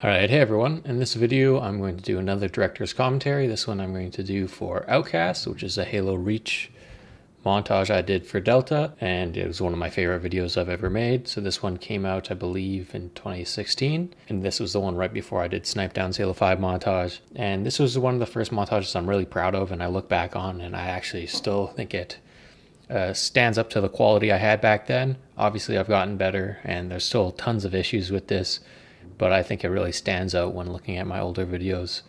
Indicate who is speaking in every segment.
Speaker 1: Alright, hey everyone. In this video, I'm going to do another director's commentary. This one I'm going to do for Outcast, which is a Halo Reach montage I did for Delta, and it was one of my favorite videos I've ever made. So this one came out, I believe, in 2016, and this was the one right before I did Snipe Down's Halo 5 montage. And this was one of the first montages I'm really proud of, and I look back on, and I actually still think it stands up to the quality I had back then. Obviously, I've gotten better, and there's still tons of issues with this, but I think it really stands out when looking at my older videos.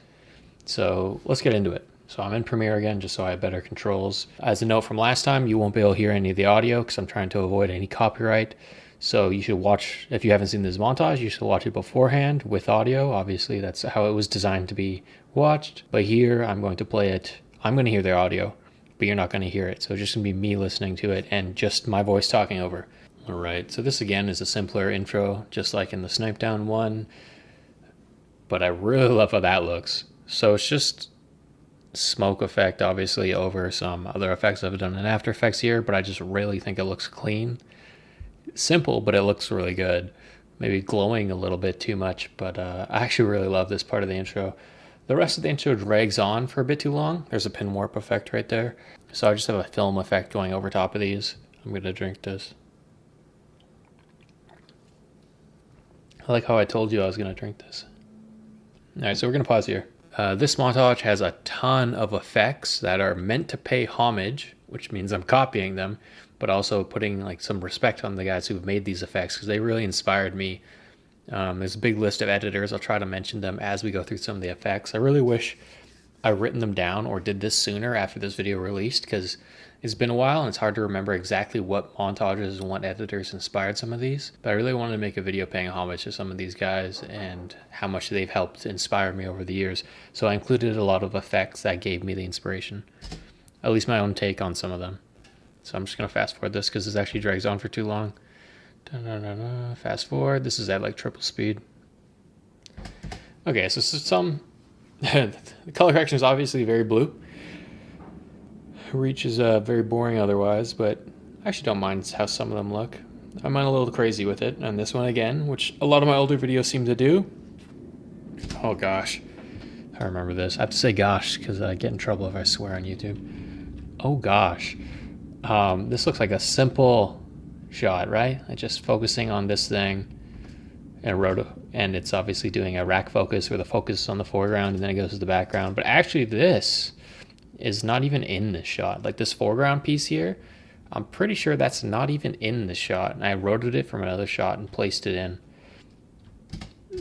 Speaker 1: So let's get into it. So I'm in Premiere again, just so I have better controls. As a note from last time, you won't be able to hear any of the audio because I'm trying to avoid any copyright. So you should watch, if you haven't seen this montage, you should watch it beforehand with audio. Obviously, that's how it was designed to be watched. But here, I'm going to play it. I'm going to hear their audio, but you're not going to hear it. So it's just going to be me listening to it and just my voice talking over. Alright, so this again is a simpler intro, just like in the Snipe Down one, but I really love how that looks. So it's just smoke effect, obviously, over some other effects I've done in After Effects here, but I just really think it looks clean. Simple, but it looks really good. Maybe glowing a little bit too much, but I actually really love this part of the intro. The rest of the intro drags on for a bit too long. There's a pin warp effect right there. So I just have a film effect going over top of these. I'm going to drink this. I like how I told you I was going to drink this. Alright, so we're going to pause here. This montage has a ton of effects that are meant to pay homage, which means I'm copying them, but also putting like some respect on the guys who've made these effects because they really inspired me. There's a big list of editors. I'll try to mention them as we go through some of the effects. I really wish I'd written them down or did this sooner after this video released because it's been a while and it's hard to remember exactly what montages and what editors inspired some of these. But I really wanted to make a video paying homage to some of these guys and how much they've helped inspire me over the years. So I included a lot of effects that gave me the inspiration, at least my own take on some of them. So I'm just going to fast forward this because this actually drags on for too long. Fast forward. This is at like triple speed. Okay, so some the color correction is obviously very blue. Reach is very boring otherwise, but I actually don't mind how some of them look. I'm a little crazy with it, and this one again, which a lot of my older videos seem to do. Oh gosh, I remember this. I have to say gosh because I get in trouble if I swear on YouTube. Oh gosh, this looks like a simple shot, right? Like just focusing on this thing and it's obviously doing a rack focus where the focus is on the foreground and then it goes to the background. But actually this is not even in this shot. Like this foreground piece here, I'm pretty sure that's not even in the shot. And I rotoed it from another shot and placed it in.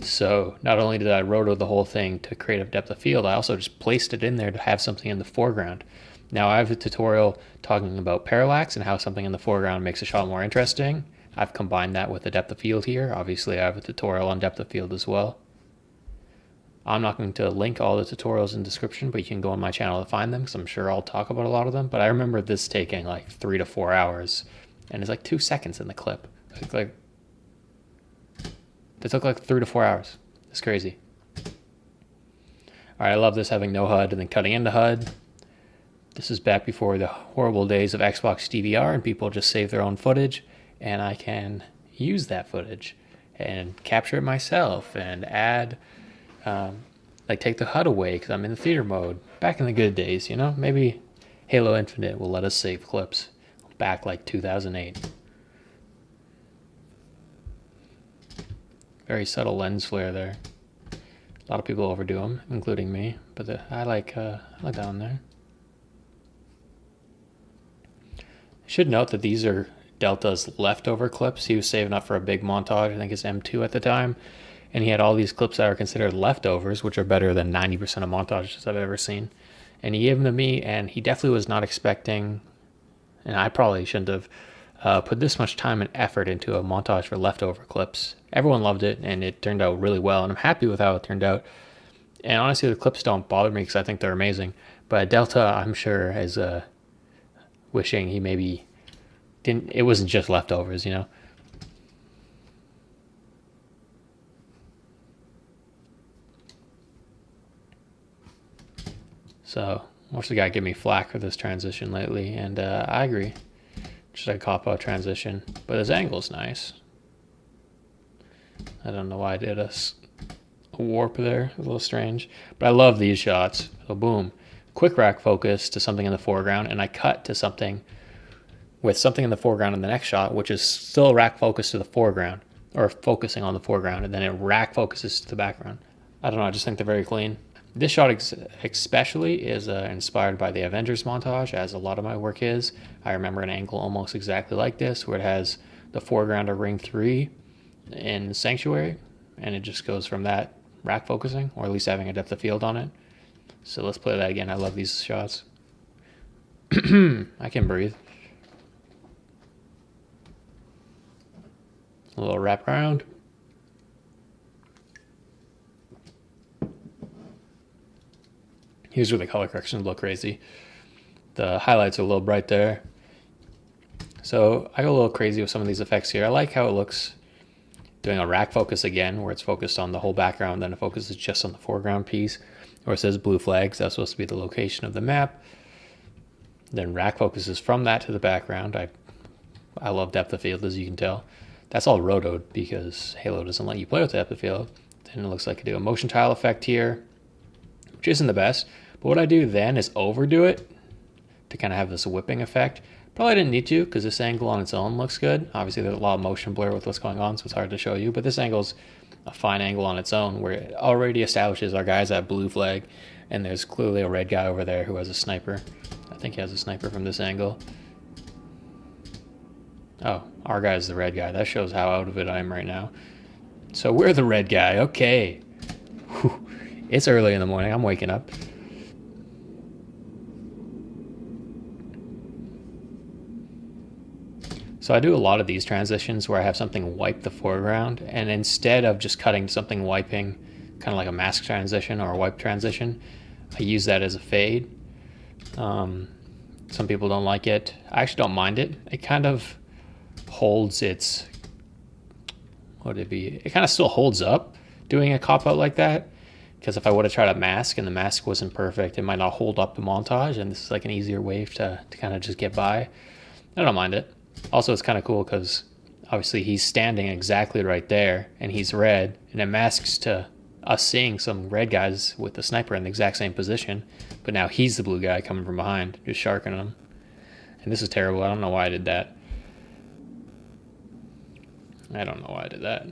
Speaker 1: So not only did I roto the whole thing to create a depth of field, I also just placed it in there to have something in the foreground. Now I have a tutorial talking about parallax and how something in the foreground makes a shot more interesting. I've combined that with the depth of field here. Obviously I have a tutorial on depth of field as well. I'm not going to link all the tutorials in the description, but you can go on my channel to find them because I'm sure I'll talk about a lot of them. But I remember this taking like 3 to 4 hours, and it's like 2 seconds in the clip. It took like 3 to 4 hours. It's crazy. All right, I love this having no HUD and then cutting into HUD. This is back before the horrible days of Xbox DVR and people just save their own footage, and I can use that footage and capture it myself and add. Like take the HUD away because I'm in the theater mode. Back in the good days, you know? Maybe Halo Infinite will let us save clips. Back like 2008. Very subtle lens flare there. A lot of people overdo them, including me. But I like that one there. I should note that these are Delta's leftover clips. He was saving up for a big montage. I think it's M2 at the time. And he had all these clips that are considered leftovers, which are better than 90% of montages I've ever seen. And he gave them to me, and he definitely was not expecting, and I probably shouldn't have, put this much time and effort into a montage for leftover clips. Everyone loved it, and it turned out really well, and I'm happy with how it turned out. And honestly, the clips don't bother me because I think they're amazing. But Delta, I'm sure, is wishing he maybe didn't, it wasn't just leftovers, you know? So, most of the guy give me flack for this transition lately, and I agree. Just a cop-out transition, but his angle's nice. I don't know why I did a A warp there, a little strange. But I love these shots. So boom, quick rack focus to something in the foreground, and I cut to something with something in the foreground in the next shot, which is still rack focus to the foreground, or focusing on the foreground, and then it rack focuses to the background. I don't know, I just think they're very clean. This shot especially is inspired by the Avengers montage, as a lot of my work is. I remember an angle almost exactly like this, where it has the foreground of Ring 3 in Sanctuary, and it just goes from that rack focusing, or at least having a depth of field on it. So let's play that again. I love these shots. I can breathe. A little wrap around. Here's where the color corrections look crazy. The highlights are a little bright there. So I go a little crazy with some of these effects here. I like how it looks doing a rack focus again, where it's focused on the whole background, then it focuses just on the foreground piece, where it says blue flags. That's supposed to be the location of the map. Then rack focuses from that to the background. I love depth of field, as you can tell. That's all rotoed because Halo doesn't let you play with depth of field. Then it looks like I do a motion tile effect here, which isn't the best. But what I do then is overdo it to kind of have this whipping effect. Probably didn't need to, because this angle on its own looks good. Obviously there's a lot of motion blur with what's going on, so it's hard to show you, but this angle's a fine angle on its own, where it already establishes our guy's at blue flag, and there's clearly a red guy over there who has a sniper. I think he has a sniper from this angle. Oh, our guy's the red guy. That shows how out of it I am right now. So we're the red guy. Okay. Whew. It's early in the morning. I'm waking up. So I do a lot of these transitions where I have something wipe the foreground, and instead of just cutting to something wiping, kind of like a mask transition or a wipe transition, I use that as a fade. Some people don't like it. I actually don't mind it. It kind of holds its, what would it be? It kind of still holds up doing a cop out like that, because if I would have tried a mask and the mask wasn't perfect, it might not hold up the montage, and this is like an easier wave to kind of just get by. I don't mind it. Also, it's kind of cool because obviously he's standing exactly right there and he's red, and it masks to us seeing some red guys with the sniper in the exact same position, but now he's the blue guy coming from behind, just sharking him. And this is terrible. I don't know why I did that. I don't know why I did that.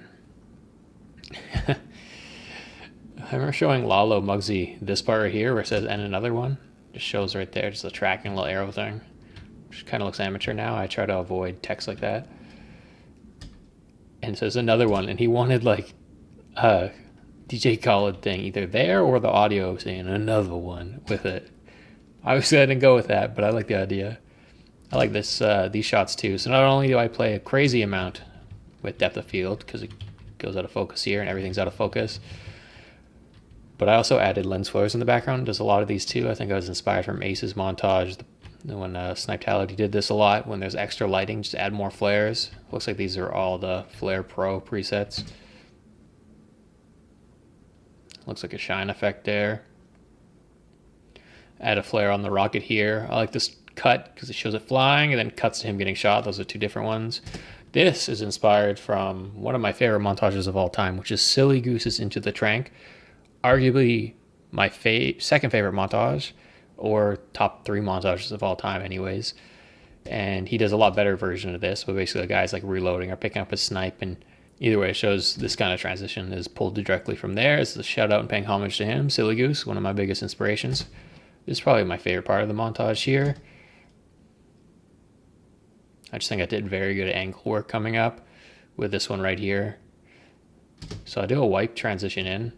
Speaker 1: I remember showing Lalo Muggsy this part right here where it says and another one. Just shows right there, just a tracking little arrow thing. Which kind of looks amateur now. I try to avoid text like that. And it says another one, and he wanted like a DJ Khaled thing, either there or the audio saying another one with it. Obviously I didn't go with that, but I like the idea. I like this these shots too. So not only do I play a crazy amount with depth of field, because it goes out of focus here and everything's out of focus, but I also added lens flares in the background. There's a lot of these too. I think I was inspired from Ace's montage, when Snipetality did this a lot. When there's extra lighting, just add more flares. Looks like these are all the Flare Pro presets. Looks like a shine effect there. Add a flare on the rocket here. I like this cut because it shows it flying and then cuts to him getting shot. Those are two different ones. This is inspired from one of my favorite montages of all time, which is Silly Goose's Into the Trank. Arguably my second favorite montage, or top 3 montages of all time anyways. And he does a lot better version of this, but basically the guy's like reloading or picking up a snipe, and either way it shows this kind of transition is pulled directly from there. It's a shout out and paying homage to him. Silly Goose, one of my biggest inspirations. This is probably my favorite part of the montage here. I just think I did very good angle work coming up with this one right here. So I do a wipe transition in.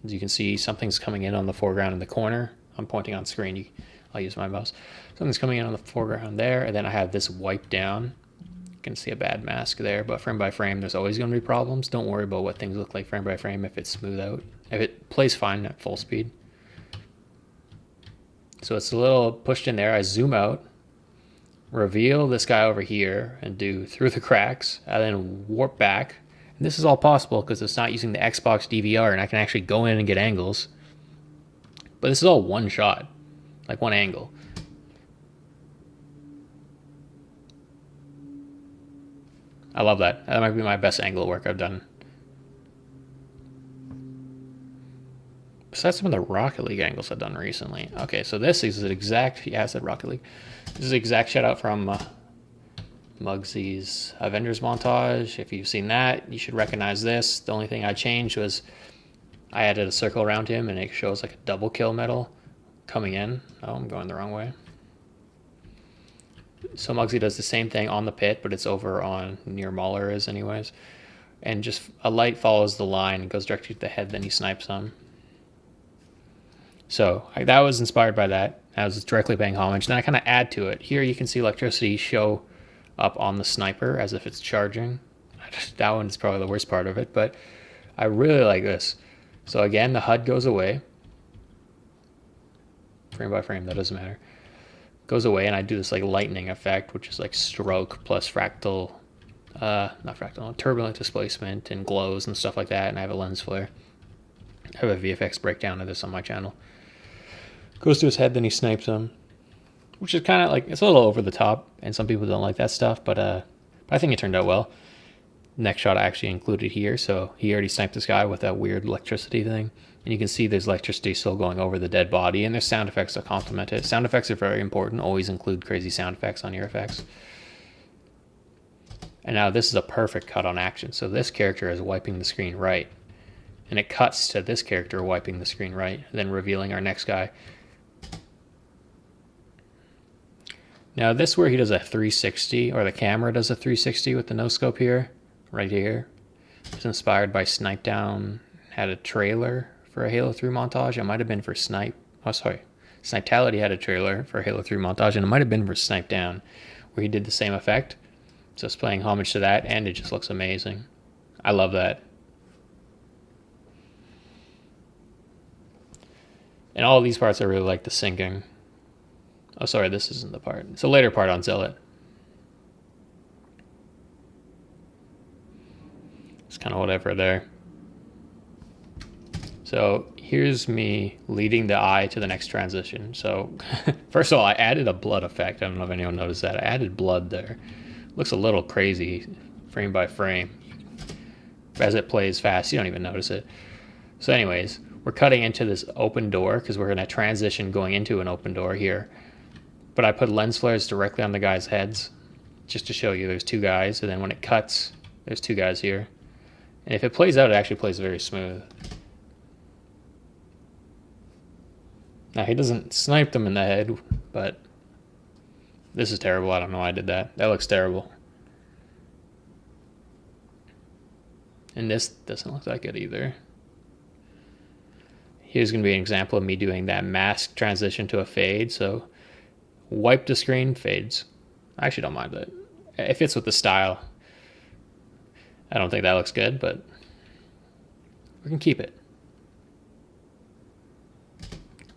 Speaker 1: As you can see, something's coming in on the foreground in the corner. I'm pointing on screen. I'll use my mouse. Something's coming in on the foreground there, and then I have this wipe down. You can see a bad mask there, but frame by frame, there's always going to be problems. Don't worry about what things look like frame by frame if it's smooth out. If it plays fine at full speed. So it's a little pushed in there. I zoom out, reveal this guy over here, and do through the cracks, and then warp back. And this is all possible because it's not using the Xbox DVR, and I can actually go in and get angles. But this is all one shot, like one angle. I love that. That might be my best angle work I've done. besides some of the Rocket League angles I've done recently. Okay, so this is an exact, yeah, I said Rocket League. This is an exact shout out from Muggsy's Avengers montage. If you've seen that, you should recognize this. The only thing I changed was I added a circle around him and it shows like a double kill medal coming in. Oh, I'm going the wrong way. So Muggsy does the same thing on the pit, but it's over on near Mahler is anyways. And just a light follows the line and goes directly to the head, then he snipes him. So that was inspired by that. I was directly paying homage. Then I kind of add to it. Here you can see electricity show up on the sniper as if it's charging. That one's probably the worst part of it, but I really like this. So again, the HUD goes away. Frame by frame, that doesn't matter. Goes away, and I do this like lightning effect, which is like stroke plus fractal, not fractal, turbulent displacement and glows and stuff like that. And I have a lens flare. I have a VFX breakdown of this on my channel. Goes to his head, then he snipes him, which is kind of like, it's a little over the top, and some people don't like that stuff, but I think it turned out well. Next shot I actually included here, so he already sniped this guy with that weird electricity thing. And you can see there's electricity still going over the dead body, and there's sound effects that complement it. Sound effects are very important. Always include crazy sound effects on your effects. And now this is a perfect cut on action. So this character is wiping the screen right. And it cuts to this character wiping the screen right, and then revealing our next guy. Now this where he does a 360, or the camera does a 360 with the no scope here, right here. It's inspired by Snipe Down, had a trailer for a Halo 3 montage. It might have been for Snipetality had a trailer for a Halo 3 montage, and it might have been for Snipe Down, where he did the same effect. So it's paying homage to that, and it just looks amazing. I love that. And all of these parts I really like the syncing. Oh, sorry, this isn't the part. It's a later part on Zealot. It's kind of whatever there. So here's me leading the eye to the next transition. So first of all, I added a blood effect. I don't know if anyone noticed that. I added blood there. Looks a little crazy frame by frame. As it plays fast, you don't even notice it. So anyways, we're cutting into this open door because we're going to transition going into an open door here. But I put lens flares directly on the guys' heads just to show you there's two guys. And then when it cuts, there's two guys here. And if it plays out, it actually plays very smooth. Now, he doesn't snipe them in the head, but this is terrible. I don't know why I did that. That looks terrible. And this doesn't look that good either. Here's going to be an example of me doing that mask transition to a fade. So wipe the screen, fades. I actually don't mind that. It fits with the style. I don't think that looks good, but we can keep it.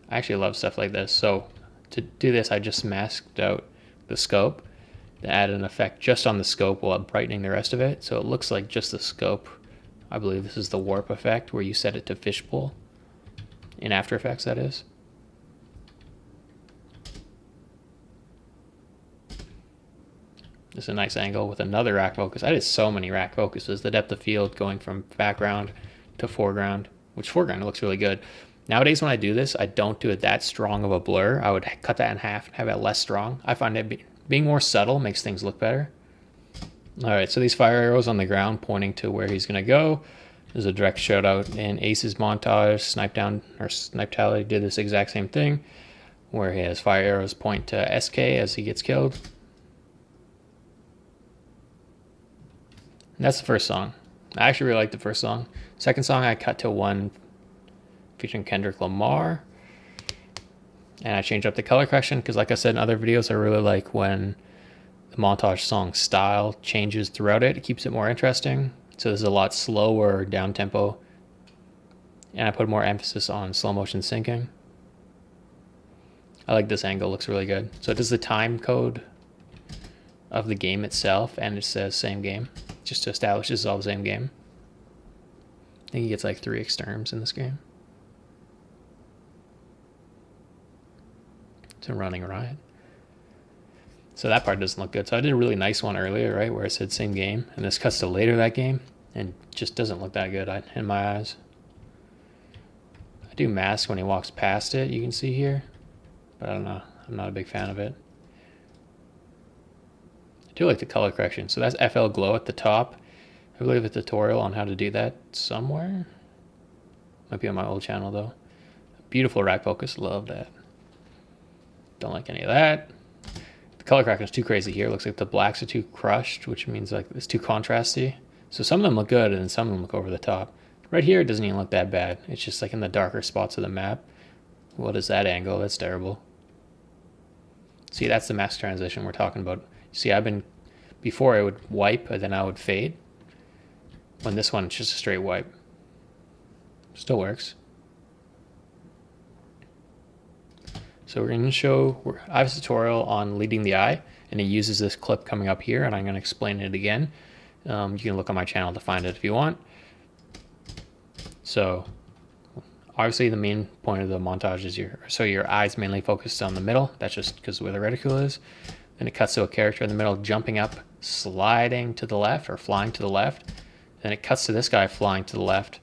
Speaker 1: I actually love stuff like this. So to do this, I just masked out the scope, then added an effect just on the scope while brightening the rest of it. So it looks like just the scope. I believe this is the warp effect where you set it to fishbowl. In After Effects, that is. This is a nice angle with another rack focus. I did so many rack focuses. The depth of field going from background to foreground, which foreground looks really good. Nowadays, when I do this, I don't do it that strong of a blur. I would cut that in half and have it less strong. I find it being more subtle makes things look better. All right, so these fire arrows on the ground pointing to where he's going to go. There's a direct shout out in Ace's montage. Snipe Down or Snipetality did this exact same thing, where he has fire arrows point to SK as he gets killed. And that's the first song. I actually really like the first song. Second song, I cut to one featuring Kendrick Lamar. And I changed up the color correction because, like I said in other videos, I really like when the montage song style changes throughout it. It keeps it more interesting. So this is a lot slower down tempo. And I put more emphasis on slow motion syncing. I like this angle, looks really good. So it does the time code of the game itself, and it says same game, just to establish this is all the same game. I think he gets like 3 exterms in this game. It's a running riot. So that part doesn't look good. So I did a really nice one earlier, right, where I said same game, and this cuts to later that game, and just doesn't look that good in my eyes. I do mask when he walks past it, you can see here. But I don't know. I'm not a big fan of it. I do like the color correction. So that's FL Glow at the top. I believe a tutorial on how to do that somewhere. Might be on my old channel though. Beautiful rack focus. Love that. Don't like any of that. The color correction is too crazy here. Looks like the blacks are too crushed, which means like it's too contrasty. So some of them look good and some of them look over the top. Right here, it doesn't even look that bad. It's just like in the darker spots of the map. What is that angle? That's terrible. See, that's the mask transition we're talking about. See, before I would wipe and then I would fade. When this one, it's just a straight wipe. Still works. So we're going to show, I have a tutorial on leading the eye, and it uses this clip coming up here, and I'm going to explain it again. You can look on my channel to find it if you want. So obviously the main point of the montage is your eye's mainly focused on the middle. That's just because where the reticule is. Then it cuts to a character in the middle jumping up, sliding to the left or flying to the left. Then it cuts to this guy flying to the left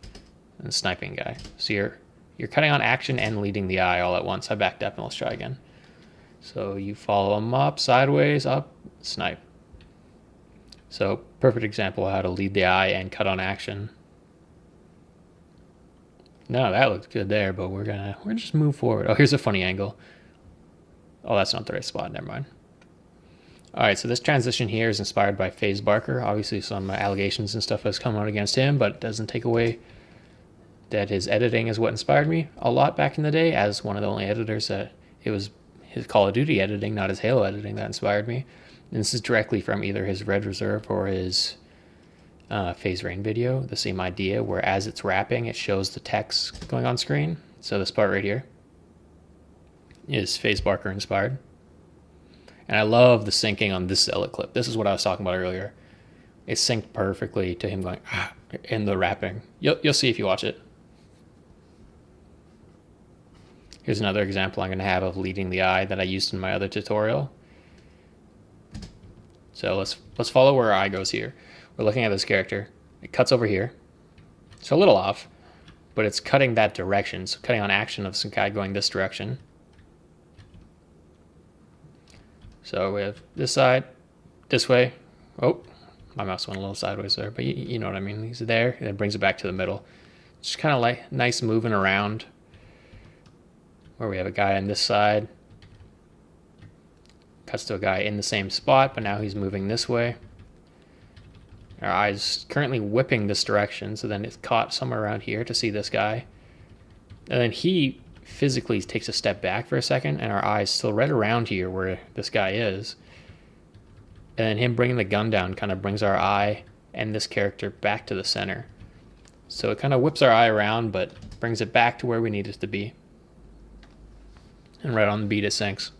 Speaker 1: and sniping guy. So you're cutting on action and leading the eye all at once. I backed up and let's try again. So you follow them up, sideways, up, snipe. So perfect example of how to lead the eye and cut on action. No, that looked good there, but we're gonna just move forward. Oh, here's a funny angle. Oh, that's not the right spot. Never mind. All right, so this transition here is inspired by FaZe Barker. Obviously, some allegations and stuff has come out against him, but it doesn't take away that his editing is what inspired me a lot back in the day. As one of the only editors that it was his Call of Duty editing, not his Halo editing, that inspired me. And this is directly from either his Red Reserve or his FaZe Rain video. The same idea, where as it's wrapping, it shows the text going on screen. So this part right here is FaZe Barker inspired. And I love the syncing on this Zealot clip. This is what I was talking about earlier. It synced perfectly to him going in the wrapping. You'll see if you watch it. Here's another example I'm going to have of leading the eye that I used in my other tutorial. So let's follow where our eye goes here. We're looking at this character. It cuts over here. It's a little off, but it's cutting that direction. So cutting on action of some guy going this direction. So we have this side, this way. Oh, my mouse went a little sideways there, but you know what I mean. He's there, and it brings it back to the middle. Just kind of like nice moving around. Where we have a guy on this side. Cuts to a guy in the same spot, but now he's moving this way. Our eye's currently whipping this direction, so then it's caught somewhere around here to see this guy. And then he physically takes a step back for a second, and our eye's still right around here where this guy is. And then him bringing the gun down kind of brings our eye and this character back to the center. So it kind of whips our eye around, but brings it back to where we need it to be. And right on the beat it sinks.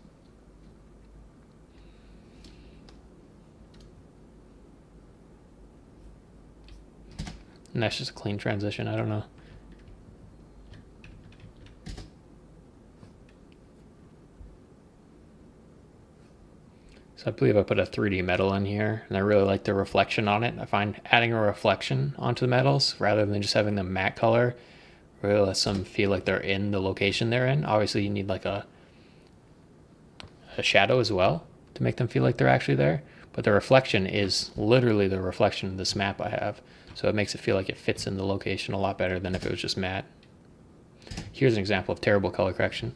Speaker 1: And that's just a clean transition, I don't know. So I believe I put a 3D metal in here, and I really like the reflection on it. I find adding a reflection onto the metals rather than just having them matte color really lets them feel like they're in the location they're in. Obviously, you need like a shadow as well to make them feel like they're actually there. But the reflection is literally the reflection of this map I have. So it makes it feel like it fits in the location a lot better than if it was just matte. Here's an example of terrible color correction.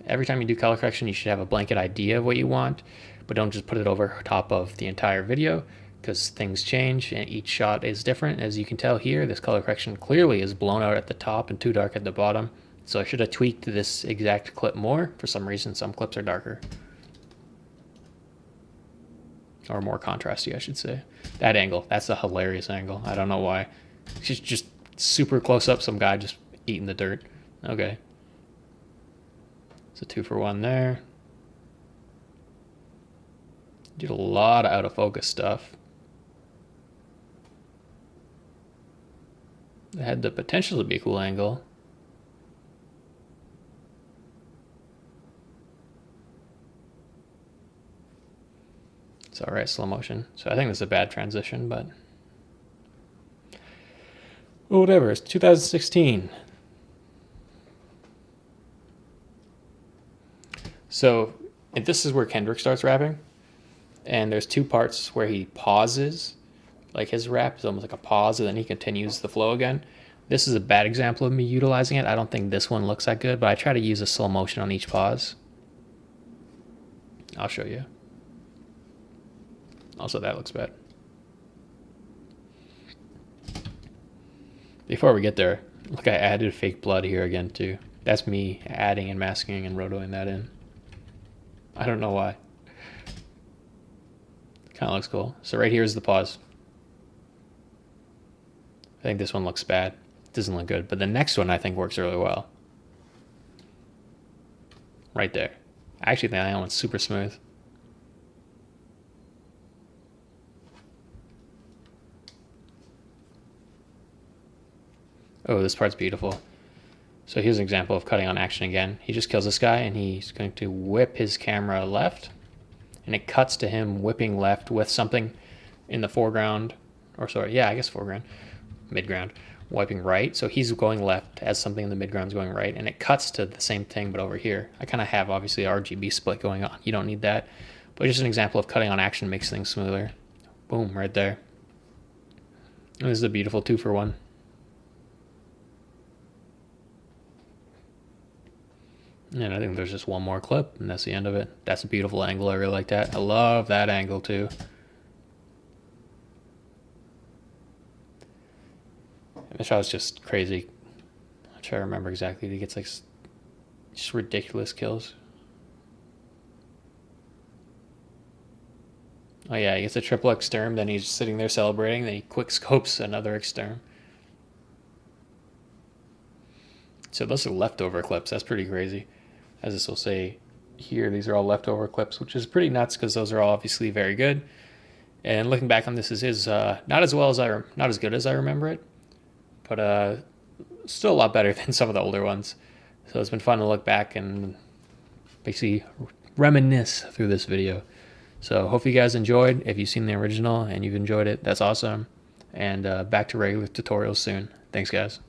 Speaker 1: Every time you do color correction, you should have a blanket idea of what you want, but don't just put it over top of the entire video because things change and each shot is different. As you can tell here, this color correction clearly is blown out at the top and too dark at the bottom. So I should have tweaked this exact clip more. For some reason, some clips are darker. Or more contrasty, I should say. That angle, that's a hilarious angle. I don't know why. It's just super close up, some guy just eating the dirt. Okay. It's a 2-for-1 there. Did a lot of out of focus stuff. It had the potential to be a cool angle. It's all right, slow motion. So I think this is a bad transition, but well, whatever. It's 2016. So and this is where Kendrick starts rapping, and there's two parts where he pauses, like his rap is almost like a pause, and then he continues the flow again. This is a bad example of me utilizing it. I don't think this one looks that good, but I try to use a slow motion on each pause. I'll show you. Also, that looks bad. Before we get there, look, I added fake blood here again too. That's me adding and masking and rotoing that in. I don't know why. Kind of looks cool. So right here is the pause. I think this one looks bad. It doesn't look good. But the next one I think works really well. Right there. I actually think that one's super smooth. Oh, this part's beautiful. So here's an example of cutting on action again. He just kills this guy and he's going to whip his camera left. And it cuts to him whipping left with something in the foreground. Or sorry, yeah, I guess foreground. Midground. Wiping right. So he's going left as something in the midground's going right. And it cuts to the same thing but over here. I kind of have obviously RGB split going on. You don't need that. But just an example of cutting on action makes things smoother. Boom, right there. And this is a beautiful 2-for-1. And I think there's just one more clip, and that's the end of it. That's a beautiful angle. I really like that. I love that angle, too. And the shot was just crazy. I'm trying to remember exactly. He gets, like, just ridiculous kills. Oh, yeah, he gets a triple exterm, then he's sitting there celebrating, then he quick scopes another exterm. So those are leftover clips. That's pretty crazy. As this will say here, these are all leftover clips, which is pretty nuts because those are all obviously very good. And looking back on this, is not as good as I remember it, but still a lot better than some of the older ones. So it's been fun to look back and basically reminisce through this video. So hope you guys enjoyed. If you've seen the original and you've enjoyed it, that's awesome. And back to regular tutorials soon. Thanks, guys.